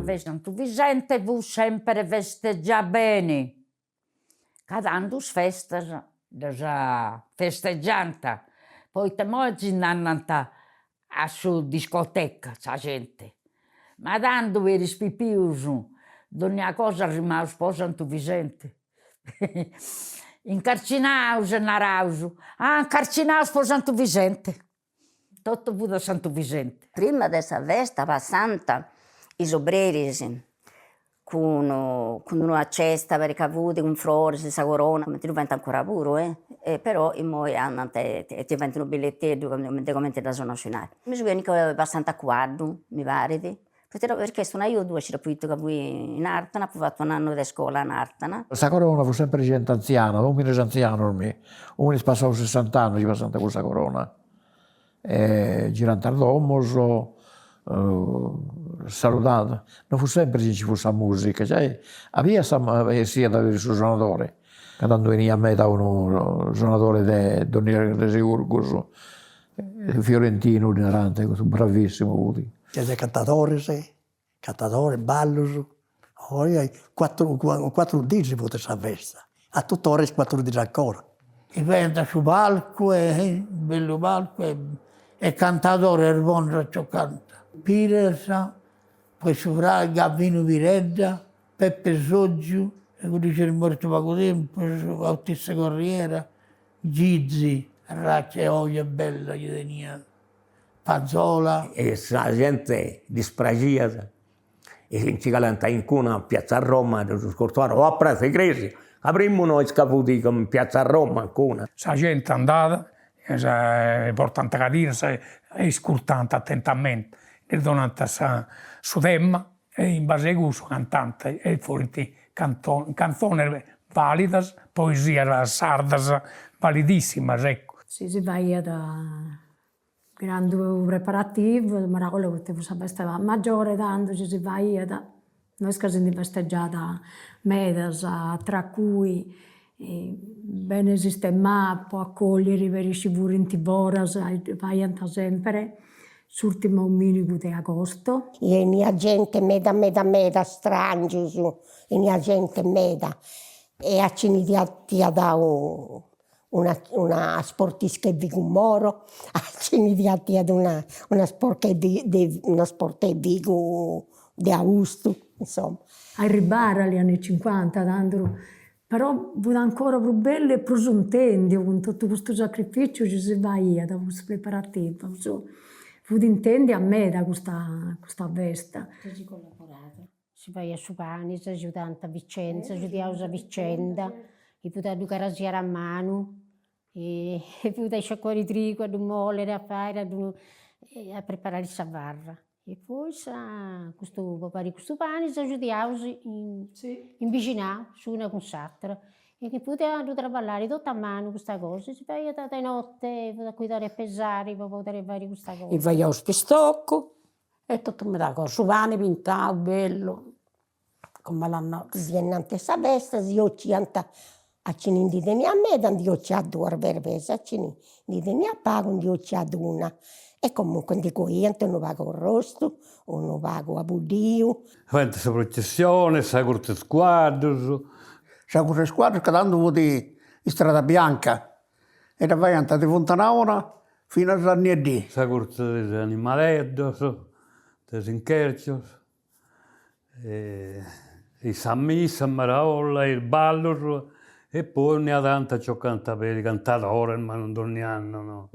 festa Santo Vicente fu sempre festeggià bene. Cada anno festas, già festeggianta. Poi oggi andano a su discoteca, la gente. Ma tanto per i spipius, ogni cosa rimase poi Santo Vicente. Incarcinaus e naraus. Ah, incarcinaus per Santo Vicente. Tutto fu da Santo Vicente. Prima dessa festa passanta, i obreris con una cesta per i cavuti, con flori, sa corona, ma ti diventa ancora puro, però poi hanno ti diventano biglietti come da zona nazionale. Mi sono venuto abbastanza a quadro, mi pare. Perché sono io due, c'era poi in Artana, ho fatto un anno di scuola in Artana. Questa corona fu sempre gente anziana, uomini anziani ormai. Uomini passano 60 anni, ci passano questa corona. Girando all'uomo, salutata. Non fu sempre che ci fosse la musica, cioè, aveva sia da suonatore. Quando veniva a me da uno suonatore di Sigurgus, fiorentino, ignorante, bravissimo. Siete cantatori, ballos. Poi 4 dici per questa festa. A tuttora 4 dici ancora. E venta sul palco, bello palco, e cantatore il buon ciò canta. Piresa, poi sopra Gavino Viredda, Peppe Soggiu, e quello c'era morto poco tempo, Autista Corriera, Gizzi, Raccia e Oia Bella che tenia, Pazzola. E la gente dispragia e ci calanta in cuna a Piazza Roma, del scortuaro, o a Prato i Cresi, avremmo noi scaputi in Piazza Roma a cuna. La gente è andata, è importante capire, è ascoltata attentamente, è donata su tema, e in base a questo cantante, e fuori canzoni valide, poesie sardas validissime, ecco. Si va da grande preparativo, ma quello che ti festa maggiore tanto si va da noi scasi festeggiata medas, tra cui bene sistemato, può accogliere i veri sicuri in Tiboras, vai sempre. L'ultimo minuto di agosto. E la gente meda strangius, e la gente meda. E a Cinidiatti ha dato una sportisca di Gumoro, a Cinidiatti ha una sporca di Augusto, insomma. A ribara agli anni 50, tanto, però fu ancora più bello e più contento con tutto questo sacrificio ci si va da questo preparativo. Fu intendi a me da questa festa. Si collaborato. Si va a Supani, si aiuta a Vicenza, aiutiamo a Vicenda, e poi da carasiare a mano, e poi da sciacquare i trigo, a mollere, a fare, a preparare il savarra. E poi questo pane si aiutiamo in vicinato, su una con l'altra. E che potevano lavorare tutta a mano questa cosa, si vai da notte, da cuidare a pesare, per poter fare questa cosa. E vai allo spistocco, e tutto mi dà cosa, su pane pintato, bello, come l'hanno. Viene questa festa, si occhianta a cinindi di mia me, di occhiato a vervesa, a cinindi di mia pago, di occhiato una. E comunque di coiente non pago il rosto, o non pago a budio. Quante processione, sai corte squadre. C'è queste squadre che danno di strada bianca e da vai andare di Fontanaura fino a Ranieri. Sa corte di animaleddos, di inchercios, i sammissa, maraola, il ballo, e poi ne ha tanta ciò canta per i cantatori, ma non ogni anno, no.